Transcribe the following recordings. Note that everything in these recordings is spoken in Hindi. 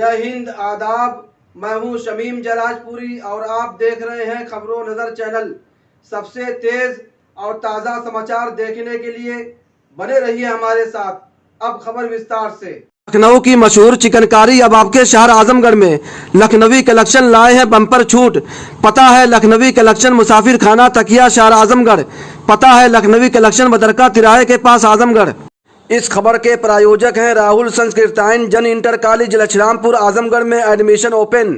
जय हिंद, आदाब। मैं हूं शमीम जराजपुरी और आप देख रहे हैं खबरों नज़र चैनल। सबसे तेज़ और ताज़ा समाचार देखने के लिए बने रहिए हमारे साथ। अब खबर विस्तार से। लखनऊ की मशहूर चिकनकारी अब आपके शहर आजमगढ़ में। लखनवी कलेक्शन लाए हैं बम्पर छूट। पता है लखनवी कलेक्शन मुसाफिर खाना तकिया शहर आजमगढ़। पता है लखनवी कलेक्शन बदरका तिराहे के पास आजमगढ़। इस खबर के प्रायोजक हैं राहुल संस्कृतायन जन इंटर कॉलेज लछरामपुर आजमगढ़ में एडमिशन ओपन।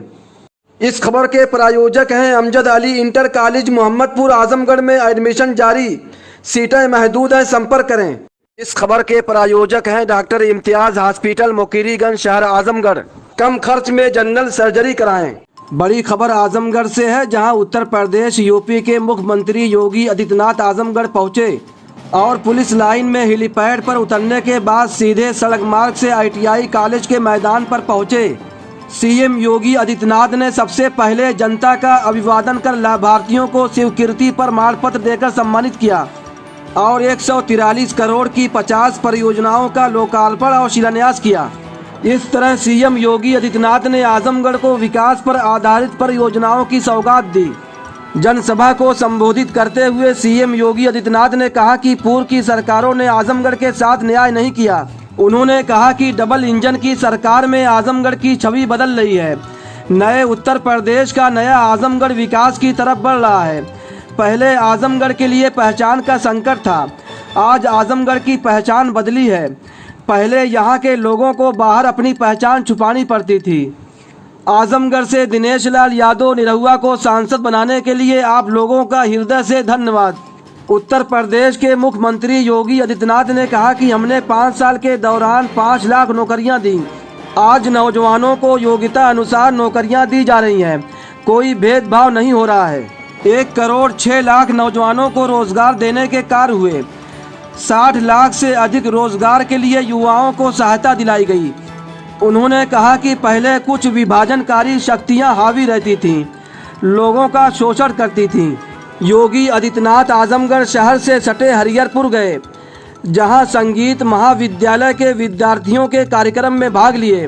इस खबर के प्रायोजक हैं अमजद अली इंटर कॉलेज मोहम्मदपुर आजमगढ़ में एडमिशन जारी। सीटें महदूद हैं, संपर्क करें। इस खबर के प्रायोजक हैं डॉक्टर इम्तियाज हॉस्पिटल मुकीरीगंज शहर आजमगढ़। कम खर्च में जनरल सर्जरी कराएं। बड़ी खबर आजमगढ़ से है, जहां उत्तर प्रदेश यूपी के मुख्यमंत्री योगी आदित्यनाथ आजमगढ़ पहुंचे और पुलिस लाइन में हेलीपैड पर उतरने के बाद सीधे सड़क मार्ग से ITI कॉलेज के मैदान पर पहुंचे। सीएम योगी आदित्यनाथ ने सबसे पहले जनता का अभिवादन कर लाभार्थियों को स्वीकृति पर मानपत्र देकर सम्मानित किया और 143 करोड़ की 50 परियोजनाओं का लोकार्पण और शिलान्यास किया। इस तरह सीएम योगी आदित्यनाथ ने आजमगढ़ को विकास पर आधारित परियोजनाओं की सौगात दी। जनसभा को संबोधित करते हुए सीएम योगी आदित्यनाथ ने कहा कि पूर्व की सरकारों ने आजमगढ़ के साथ न्याय नहीं किया। उन्होंने कहा कि डबल इंजन की सरकार में आजमगढ़ की छवि बदल रही है। नए उत्तर प्रदेश का नया आजमगढ़ विकास की तरफ बढ़ रहा है। पहले आजमगढ़ के लिए पहचान का संकट था, आज आजमगढ़ की पहचान बदली है। पहले यहाँ के लोगों को बाहर अपनी पहचान छुपानी पड़ती थी। आजमगढ़ से दिनेश लाल यादव निरहुआ को सांसद बनाने के लिए आप लोगों का हृदय से धन्यवाद। उत्तर प्रदेश के मुख्यमंत्री योगी आदित्यनाथ ने कहा कि हमने 5 साल के दौरान 5 लाख नौकरियां दी। आज नौजवानों को योग्यता अनुसार नौकरियां दी जा रही हैं, कोई भेदभाव नहीं हो रहा है। 1 करोड़ 6 लाख नौजवानों को रोजगार देने के कार्य हुए। 60 लाख से अधिक रोजगार के लिए युवाओं को सहायता दिलाई गई। उन्होंने कहा कि पहले कुछ विभाजनकारी शक्तियां हावी रहती थीं, लोगों का शोषण करती थीं। योगी आदित्यनाथ आजमगढ़ शहर से सटे हरिहरपुर गए, जहां संगीत महाविद्यालय के विद्यार्थियों के कार्यक्रम में भाग लिए।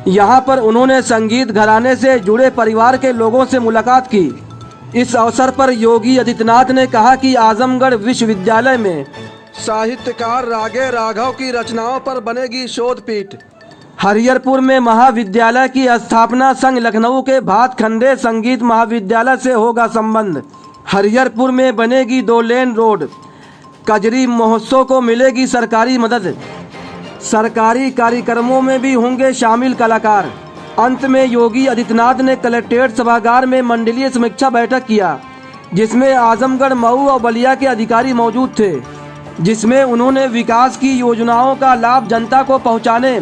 यहां पर उन्होंने संगीत घराने से जुड़े परिवार के लोगों से मुलाकात की। इस अवसर पर योगी आदित्यनाथ ने कहा कि आजमगढ़ विश्वविद्यालय में साहित्यकार रागे राघव की रचनाओं पर बनेगी शोध पीठ। हरिहरपुर में महाविद्यालय की स्थापना संघ लखनऊ के भातखंडे संगीत महाविद्यालय से होगा संबंध। हरिहरपुर में बनेगी 2 लेन रोड। कजरी महोत्सव को मिलेगी सरकारी मदद। सरकारी कार्यक्रमों में भी होंगे शामिल कलाकार। अंत में योगी आदित्यनाथ ने कलेक्ट्रेट सभागार में मंडलीय समीक्षा बैठक किया, जिसमें आजमगढ़, मऊ और बलिया के अधिकारी मौजूद थे, जिसमें उन्होंने विकास की योजनाओं का लाभ जनता को पहुंचाने,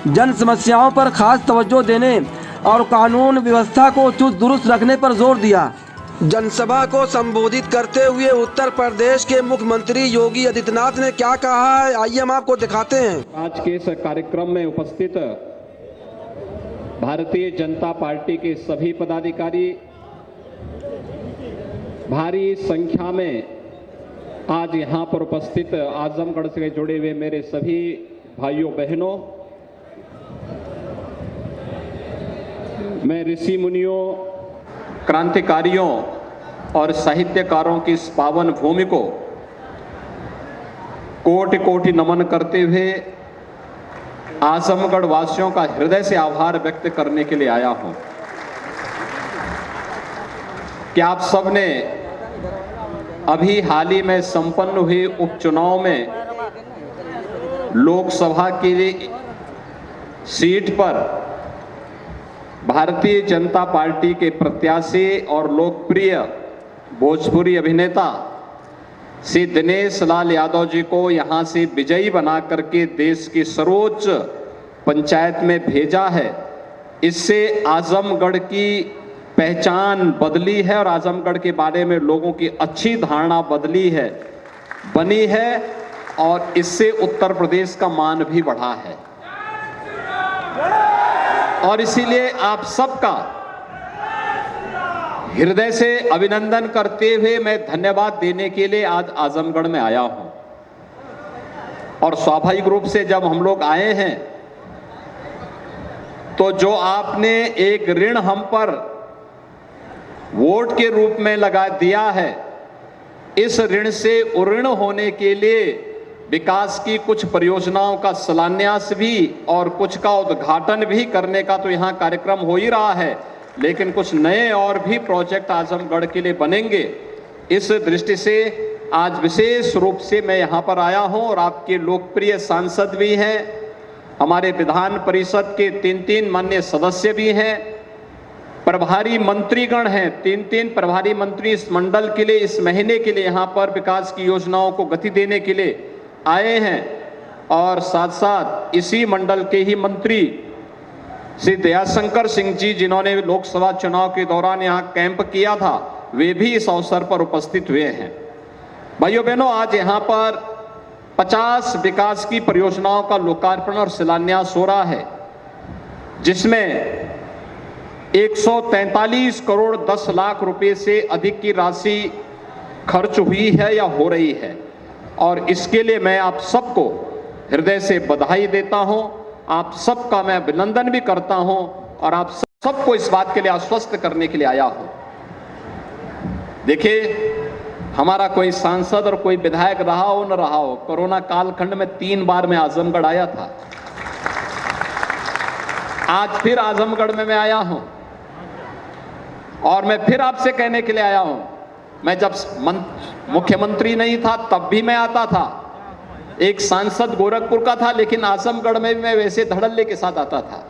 जन समस्याओं पर खास तवज्जो देने और कानून व्यवस्था को चुस्त दुरुस्त रखने पर जोर दिया। जनसभा को संबोधित करते हुए उत्तर प्रदेश के मुख्यमंत्री योगी आदित्यनाथ ने क्या कहा है, आइए हम आपको दिखाते हैं। आज के इस कार्यक्रम में उपस्थित भारतीय जनता पार्टी के सभी पदाधिकारी, भारी संख्या में आज यहां पर उपस्थित आजमगढ़ से जुड़े हुए मेरे सभी भाइयों बहनों, मैं ऋषि मुनियों, क्रांतिकारियों और साहित्यकारों की इस पावन भूमि को कोटि कोटि नमन करते हुए आजमगढ़ वासियों का हृदय से आभार व्यक्त करने के लिए आया हूं कि आप सबने अभी हाल ही में संपन्न हुए उपचुनाव में लोकसभा की सीट पर भारतीय जनता पार्टी के प्रत्याशी और लोकप्रिय भोजपुरी अभिनेता श्री दिनेश लाल यादव जी को यहां से विजयी बना करके देश की सर्वोच्च पंचायत में भेजा है। इससे आजमगढ़ की पहचान बदली है और आजमगढ़ के बारे में लोगों की अच्छी धारणा बनी है और इससे उत्तर प्रदेश का मान भी बढ़ा है। और इसीलिए आप सबका हृदय से अभिनंदन करते हुए मैं धन्यवाद देने के लिए आज आजमगढ़ में आया हूं। और स्वाभाविक रूप से जब हम लोग आए हैं तो जो आपने एक ऋण हम पर वोट के रूप में लगा दिया है, इस ऋण से उऋण होने के लिए विकास की कुछ परियोजनाओं का शिलान्यास भी और कुछ का उद्घाटन भी करने का तो यहाँ कार्यक्रम हो ही रहा है, लेकिन कुछ नए और भी प्रोजेक्ट आजमगढ़ के लिए बनेंगे। इस दृष्टि से आज विशेष रूप से मैं यहाँ पर आया हूँ और आपके लोकप्रिय सांसद भी हैं, हमारे विधान परिषद के 3 माननीय सदस्य भी हैं, प्रभारी मंत्रीगण हैं, 3 प्रभारी मंत्री इस मंडल के लिए इस महीने के लिए यहाँ पर विकास की योजनाओं को गति देने के लिए आए हैं, और साथ साथ इसी मंडल के ही मंत्री श्री दयाशंकर सिंह जी, जिन्होंने लोकसभा चुनाव के दौरान यहाँ कैंप किया था, वे भी इस अवसर पर उपस्थित हुए हैं। भाइयों बहनों, आज यहाँ पर 50 विकास की परियोजनाओं का लोकार्पण और शिलान्यास हो रहा है, जिसमें 143 करोड़ 10 लाख रुपए से अधिक की राशि खर्च हुई है या हो रही है, और इसके लिए मैं आप सबको हृदय से बधाई देता हूं, आप सबका मैं अभिनंदन भी करता हूं, और आप सबको इस बात के लिए आश्वस्त करने के लिए आया हूं। देखिए, हमारा कोई सांसद और कोई विधायक रहा हो न रहा हो, कोरोना कालखंड में 3 बार मैं आजमगढ़ आया था। आज फिर आजमगढ़ में मैं आया हूं, और मैं फिर आपसे कहने के लिए आया हूं, मैं जब मुख्यमंत्री नहीं था तब भी मैं आता था, एक सांसद गोरखपुर का था, लेकिन आजमगढ़ में भी मैं वैसे धड़ल्ले के साथ आता था,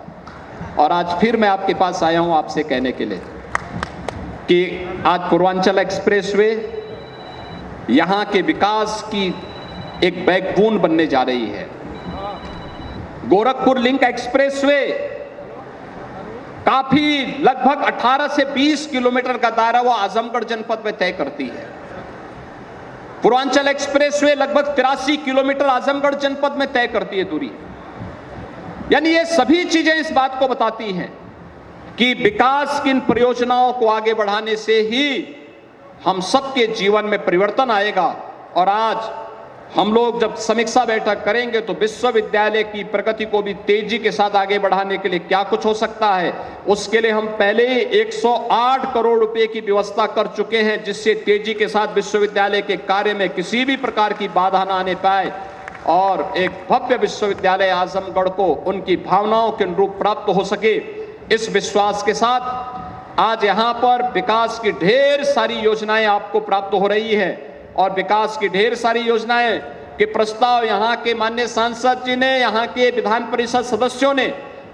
और आज फिर मैं आपके पास आया हूं आपसे कहने के लिए कि आज पूर्वांचल एक्सप्रेसवे यहां के विकास की एक बैकबोन बनने जा रही है। गोरखपुर लिंक एक्सप्रेसवे काफी लगभग 18 से 20 किलोमीटर का दायरा वो आजमगढ़ जनपद में तय करती है। पूर्वांचल एक्सप्रेसवे लगभग 83 किलोमीटर आजमगढ़ जनपद में तय करती है दूरी। यानी ये सभी चीजें इस बात को बताती हैं कि विकास की इन परियोजनाओं को आगे बढ़ाने से ही हम सबके जीवन में परिवर्तन आएगा। और आज हम लोग जब समीक्षा बैठक करेंगे तो विश्वविद्यालय की प्रगति को भी तेजी के साथ आगे बढ़ाने के लिए क्या कुछ हो सकता है, उसके लिए हम पहले ही 108 करोड़ रुपए की व्यवस्था कर चुके हैं, जिससे तेजी के साथ विश्वविद्यालय के कार्य में किसी भी प्रकार की बाधा न आने पाए और एक भव्य विश्वविद्यालय आजमगढ़ को उनकी भावनाओं के अनुरूप प्राप्त हो सके। इस विश्वास के साथ आज यहाँ पर विकास की ढेर सारी योजनाएं आपको प्राप्त हो रही है, और विकास की ढेर सारी योजनाएं के प्रस्ताव यहाँ के माननीय सांसद जी ने, यहाँ के विधान परिषद सदस्यों ने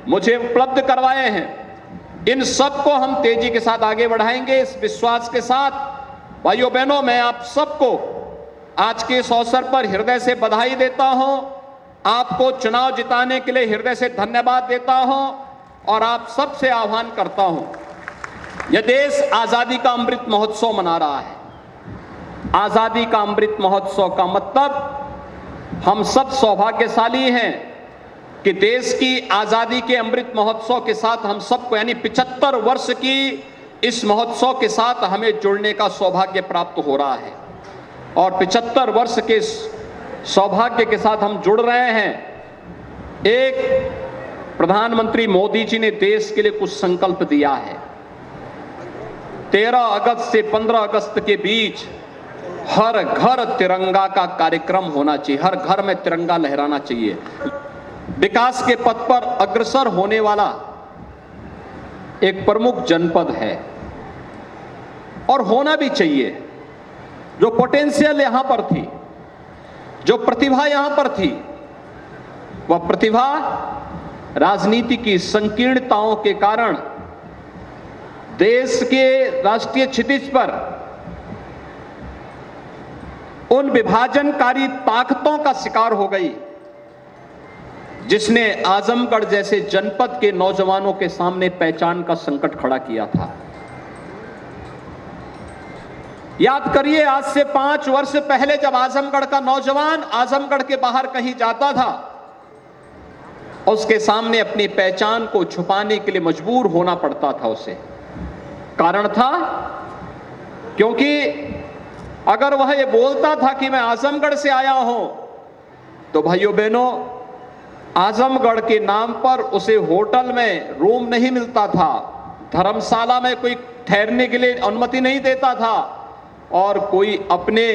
मुझे उपलब्ध करवाए हैं। इन सब को हम तेजी के साथ आगे बढ़ाएंगे। इस विश्वास के साथ भाइयों बहनों, मैं आप सबको आज के इस अवसर पर हृदय से बधाई देता हूं, आपको चुनाव जिताने के लिए हृदय से धन्यवाद देता हूं, और आप सबसे आह्वान करता हूं, यह देश आजादी का अमृत महोत्सव मना रहा है। आजादी का अमृत महोत्सव का मतलब हम सब सौभाग्यशाली हैं कि देश की आजादी के अमृत महोत्सव के साथ हम सबको, यानी 75 वर्ष की इस महोत्सव के साथ हमें जुड़ने का सौभाग्य प्राप्त हो रहा है, और 75 वर्ष के सौभाग्य के साथ हम जुड़ रहे हैं। एक प्रधानमंत्री मोदी जी ने देश के लिए कुछ संकल्प दिया है। 13 अगस्त से 15 अगस्त के बीच हर घर तिरंगा का कार्यक्रम होना चाहिए, हर घर में तिरंगा लहराना चाहिए। विकास के पथ पर अग्रसर होने वाला एक प्रमुख जनपद है, और होना भी चाहिए। जो पोटेंशियल यहां पर थी, जो प्रतिभा यहां पर थी, वह प्रतिभा राजनीति की संकीर्णताओं के कारण देश के राष्ट्रीय क्षितिज पर उन विभाजनकारी ताकतों का शिकार हो गई, जिसने आजमगढ़ जैसे जनपद के नौजवानों के सामने पहचान का संकट खड़ा किया था। याद करिए, आज से 5 वर्ष पहले जब आजमगढ़ का नौजवान आजमगढ़ के बाहर कहीं जाता था, उसके सामने अपनी पहचान को छुपाने के लिए मजबूर होना पड़ता था उसे। कारण था क्योंकि अगर वह ये बोलता था कि मैं आजमगढ़ से आया हूं, तो भाइयों बहनों, आजमगढ़ के नाम पर उसे होटल में रूम नहीं मिलता था, धर्मशाला में कोई ठहरने के लिए अनुमति नहीं देता था और कोई अपने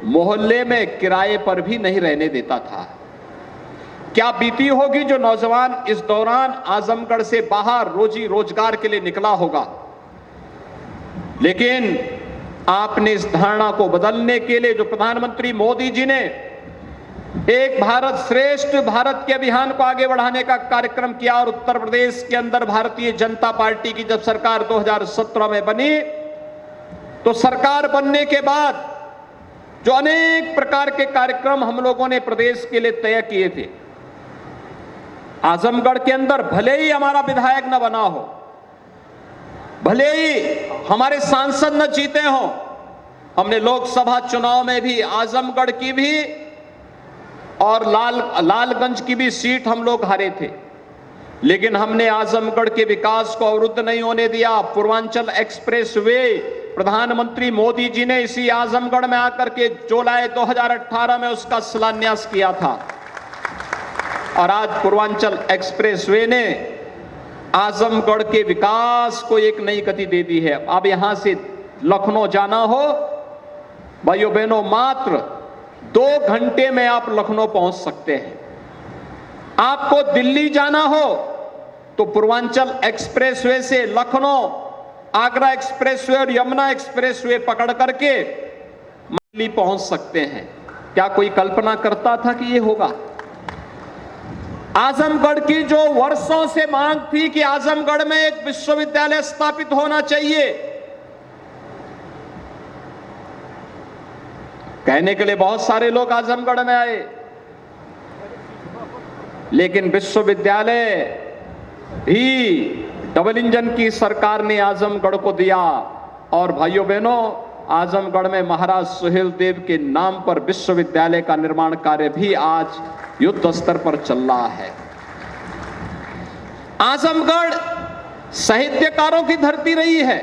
मोहल्ले में किराए पर भी नहीं रहने देता था। क्या बीती होगी जो नौजवान इस दौरान आजमगढ़ से बाहर रोजी रोजगार के लिए निकला होगा। लेकिन आपने इस धारणा को बदलने के लिए जो प्रधानमंत्री मोदी जी ने एक भारत श्रेष्ठ भारत के अभियान को आगे बढ़ाने का कार्यक्रम किया और उत्तर प्रदेश के अंदर भारतीय जनता पार्टी की जब सरकार 2017 में बनी, तो सरकार बनने के बाद जो अनेक प्रकार के कार्यक्रम हम लोगों ने प्रदेश के लिए तय किए थे। आजमगढ़ के अंदर भले ही हमारा विधायक न बना हो, भले ही हमारे सांसद न जीते हो, हमने लोकसभा चुनाव में भी आजमगढ़ की भी और लालगंज की भी सीट हम लोग हारे थे, लेकिन हमने आजमगढ़ के विकास को अवरुद्ध नहीं होने दिया। पूर्वांचल एक्सप्रेस वे प्रधानमंत्री मोदी जी ने इसी आजमगढ़ में आकर के जुलाई 2018 में उसका शिलान्यास किया था और आज पूर्वांचल एक्सप्रेस वे ने आजमगढ़ के विकास को एक नई गति दे दी है। अब यहां से लखनऊ जाना हो, भाइयों बहनों, मात्र 2 घंटे में आप लखनऊ पहुंच सकते हैं। आपको दिल्ली जाना हो तो पूर्वांचल एक्सप्रेसवे से लखनऊ, आगरा एक्सप्रेसवे और यमुना एक्सप्रेसवे पकड़ करके दिल्ली पहुंच सकते हैं। क्या कोई कल्पना करता था कि यह होगा? आजमगढ़ की जो वर्षों से मांग थी कि आजमगढ़ में एक विश्वविद्यालय स्थापित होना चाहिए, कहने के लिए बहुत सारे लोग आजमगढ़ में आए, लेकिन विश्वविद्यालय भी डबल इंजन की सरकार ने आजमगढ़ को दिया। और भाइयों बहनों, आजमगढ़ में महाराज सुहेलदेव के नाम पर विश्वविद्यालय का निर्माण कार्य भी आज युद्ध स्तर पर चल रहा है। आजमगढ़ साहित्यकारों की धरती रही है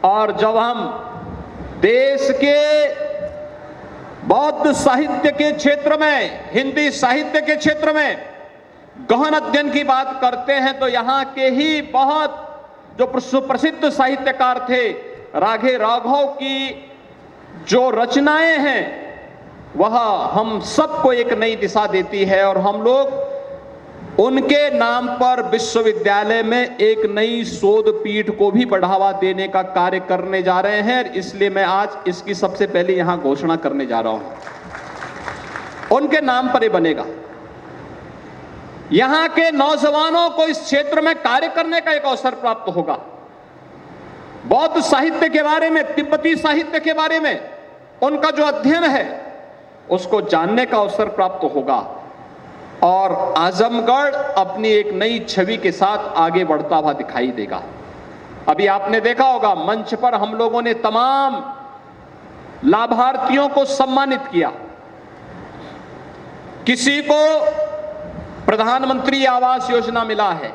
और जब हम देश के बौद्ध साहित्य के क्षेत्र में, हिंदी साहित्य के क्षेत्र में गहन अध्ययन की बात करते हैं तो यहां के ही बहुत जो सुप्रसिद्ध साहित्यकार थे, राघे राघव की जो रचनाएं हैं वह हम सबको एक नई दिशा देती है और हम लोग उनके नाम पर विश्वविद्यालय में एक नई शोध पीठ को भी बढ़ावा देने का कार्य करने जा रहे हैं। इसलिए मैं आज इसकी सबसे पहले यहां घोषणा करने जा रहा हूं। उनके नाम पर ये बनेगा। यहां के नौजवानों को इस क्षेत्र में कार्य करने का एक अवसर प्राप्त होगा। बौद्ध साहित्य के बारे में, तिब्बती साहित्य के बारे में उनका जो अध्ययन है उसको जानने का अवसर प्राप्त होगा और आजमगढ़ अपनी एक नई छवि के साथ आगे बढ़ता हुआ दिखाई देगा। अभी आपने देखा होगा मंच पर हम लोगों ने तमाम लाभार्थियों को सम्मानित किया। किसी को प्रधानमंत्री आवास योजना मिला है,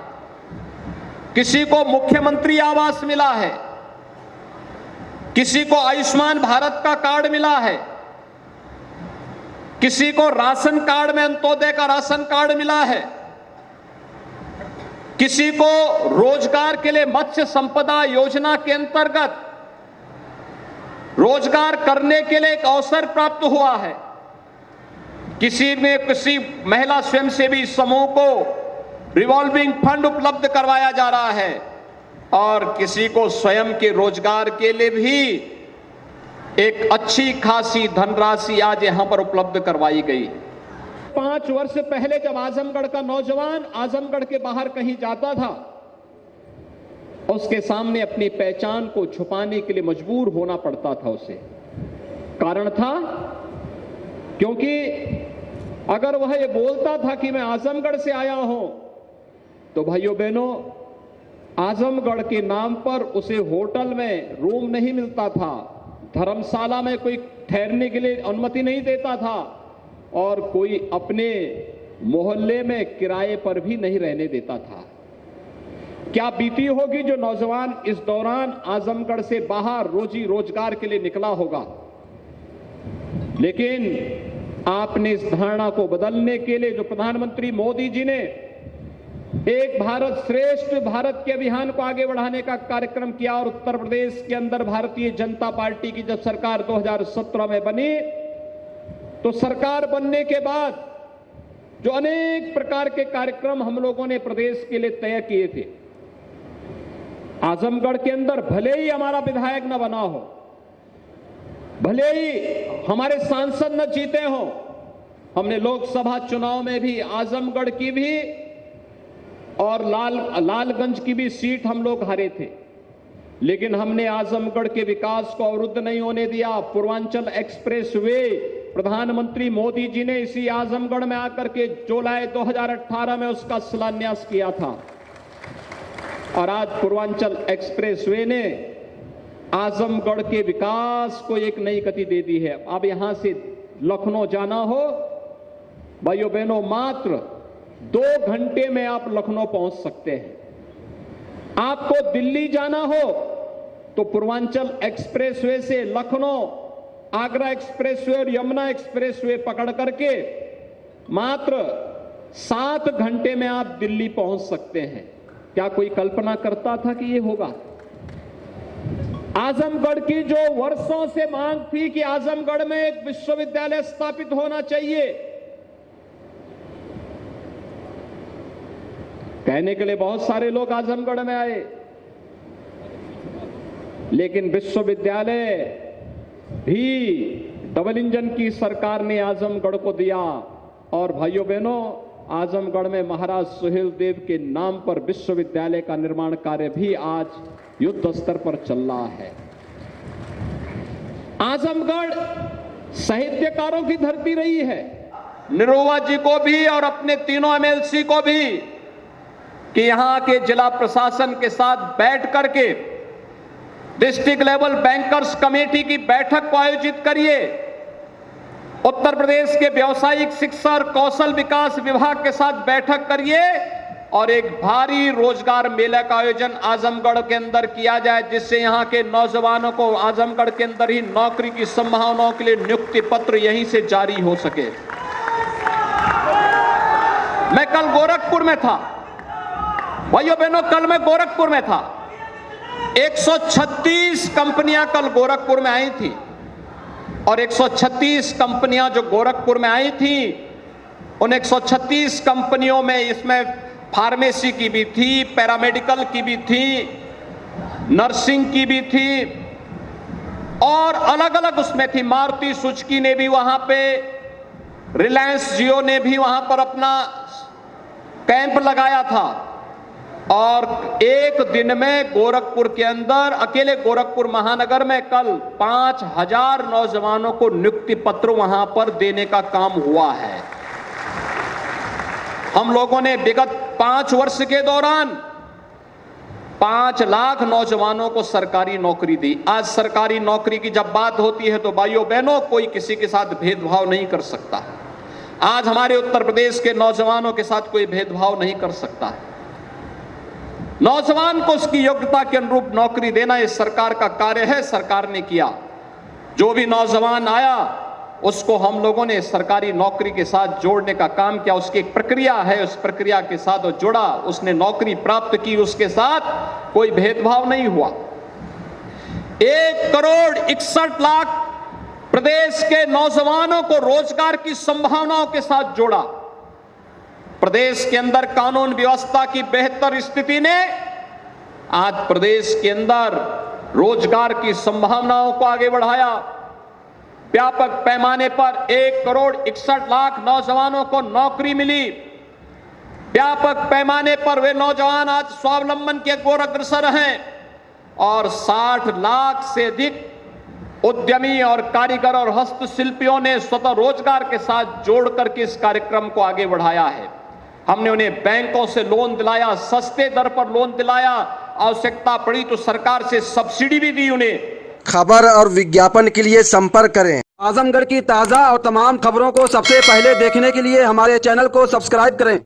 किसी को मुख्यमंत्री आवास मिला है, किसी को आयुष्मान भारत का कार्ड मिला है, किसी को राशन कार्ड में अंत्योदय का राशन कार्ड मिला है, किसी को रोजगार के लिए मत्स्य संपदा योजना के अंतर्गत रोजगार करने के लिए एक अवसर प्राप्त हुआ है, किसी महिला स्वयंसेवी समूह को रिवॉल्विंग फंड उपलब्ध करवाया जा रहा है और किसी को स्वयं के रोजगार के लिए भी एक अच्छी खासी धनराशि आज यहां पर उपलब्ध करवाई गई। 5 वर्ष पहले जब आजमगढ़ का नौजवान आजमगढ़ के बाहर कहीं जाता था, उसके सामने अपनी पहचान को छुपाने के लिए मजबूर होना पड़ता था उसे। कारण था क्योंकि अगर वह ये बोलता था कि मैं आजमगढ़ से आया हूं, तो भाइयों बहनों, आजमगढ़ के नाम पर उसे होटल में रूम नहीं मिलता था, धर्मशाला में कोई ठहरने के लिए अनुमति नहीं देता था और कोई अपने मोहल्ले में किराए पर भी नहीं रहने देता था। क्या बीती होगी जो नौजवान इस दौरान आजमगढ़ से बाहर रोजी रोजगार के लिए निकला होगा। लेकिन आपने इस धारणा को बदलने के लिए जो प्रधानमंत्री मोदी जी ने एक भारत श्रेष्ठ भारत के अभियान को आगे बढ़ाने का कार्यक्रम किया और उत्तर प्रदेश के अंदर भारतीय जनता पार्टी की जब सरकार 2017 में बनी तो सरकार बनने के बाद जो अनेक प्रकार के कार्यक्रम हम लोगों ने प्रदेश के लिए तय किए थे, आजमगढ़ के अंदर भले ही हमारा विधायक न बना हो, भले ही हमारे सांसद न जीते हो, हमने लोकसभा चुनाव में भी आजमगढ़ की भी और लालगंज की भी सीट हम लोग हारे थे, लेकिन हमने आजमगढ़ के विकास को अवरुद्ध नहीं होने दिया। पूर्वांचल एक्सप्रेस वे प्रधानमंत्री मोदी जी ने इसी आजमगढ़ में आकर के जुलाई 2018 में उसका शिलान्यास किया था और आज पूर्वांचल एक्सप्रेस वे ने आजमगढ़ के विकास को एक नई गति दे दी है। अब यहां से लखनऊ जाना हो, भाइयों बहनों, मात्र 2 घंटे में आप लखनऊ पहुंच सकते हैं। आपको दिल्ली जाना हो तो पूर्वांचल एक्सप्रेसवे से लखनऊ, आगरा एक्सप्रेसवे और यमुना एक्सप्रेसवे पकड़ करके मात्र 7 घंटे में आप दिल्ली पहुंच सकते हैं। क्या कोई कल्पना करता था कि यह होगा? आजमगढ़ की जो वर्षों से मांग थी कि आजमगढ़ में एक विश्वविद्यालय स्थापित होना चाहिए, कहने के लिए बहुत सारे लोग आजमगढ़ में आए, लेकिन विश्वविद्यालय भी डबल इंजन की सरकार ने आजमगढ़ को दिया और भाइयों बहनों, आजमगढ़ में महाराज सुहेलदेव के नाम पर विश्वविद्यालय का निर्माण कार्य भी आज युद्ध स्तर पर चल रहा है। आजमगढ़ साहित्यकारों की धरती रही है। निरोवा जी को भी और अपने तीनों एमएलसी को भी कि यहां के जिला प्रशासन के साथ बैठ करके डिस्ट्रिक्ट लेवल बैंकर्स कमेटी की बैठक को आयोजित करिए। उत्तर प्रदेश के व्यावसायिक शिक्षा और कौशल विकास विभाग के साथ बैठक करिए और एक भारी रोजगार मेला का आयोजन आजमगढ़ के अंदर किया जाए, जिससे यहां के नौजवानों को आजमगढ़ के अंदर ही नौकरी की संभावनाओं के लिए नियुक्ति पत्र यहीं से जारी हो सके। मैं कल गोरखपुर में था, भाइयों बहनों, कल मैं गोरखपुर में था। 136 कंपनियां कल गोरखपुर में आई थी और 136 कंपनियां जो गोरखपुर में आई थी, उन 136 कंपनियों में इसमें फार्मेसी की भी थी, पैरामेडिकल की भी थी, नर्सिंग की भी थी और अलग अलग उसमें थी। मारुति सुजुकी ने भी वहां पे, रिलायंस जियो ने भी वहां पर अपना कैंप लगाया था और एक दिन में गोरखपुर के अंदर, अकेले गोरखपुर महानगर में कल 5000 नौजवानों को नियुक्ति पत्र वहां पर देने का काम हुआ है। हम लोगों ने विगत 5 वर्ष के दौरान 5 लाख नौजवानों को सरकारी नौकरी दी। आज सरकारी नौकरी की जब बात होती है तो भाइयों बहनों, कोई किसी के साथ भेदभाव नहीं कर सकता। आज हमारे उत्तर प्रदेश के नौजवानों के साथ कोई भेदभाव नहीं कर सकता। नौजवान को उसकी योग्यता के अनुरूप नौकरी देना इस सरकार का कार्य है, सरकार ने किया। जो भी नौजवान आया उसको हम लोगों ने सरकारी नौकरी के साथ जोड़ने का काम किया। उसकी एक प्रक्रिया है, उस प्रक्रिया के साथ वो जुड़ा, उसने नौकरी प्राप्त की, उसके साथ कोई भेदभाव नहीं हुआ। 1,61,00,000 प्रदेश के नौजवानों को रोजगार की संभावनाओं के साथ जोड़ा। प्रदेश के अंदर कानून व्यवस्था की बेहतर स्थिति ने आज प्रदेश के अंदर रोजगार की संभावनाओं को आगे बढ़ाया। व्यापक पैमाने पर 1,61,00,000 नौजवानों को नौकरी मिली। व्यापक पैमाने पर वे नौजवान आज स्वावलंबन की ओर अग्रसर हैं और 60 लाख से अधिक उद्यमी और कारीगर और हस्तशिल्पियों ने स्वतः रोजगार के साथ जोड़ करके इस कार्यक्रम को आगे बढ़ाया है। हमने उन्हें बैंकों से लोन दिलाया, सस्ते दर पर लोन दिलाया, आवश्यकता पड़ी तो सरकार से सब्सिडी भी दी उन्हें। खबर और विज्ञापन के लिए संपर्क करें। आजमगढ़ की ताज़ा और तमाम खबरों को सबसे पहले देखने के लिए हमारे चैनल को सब्सक्राइब करें।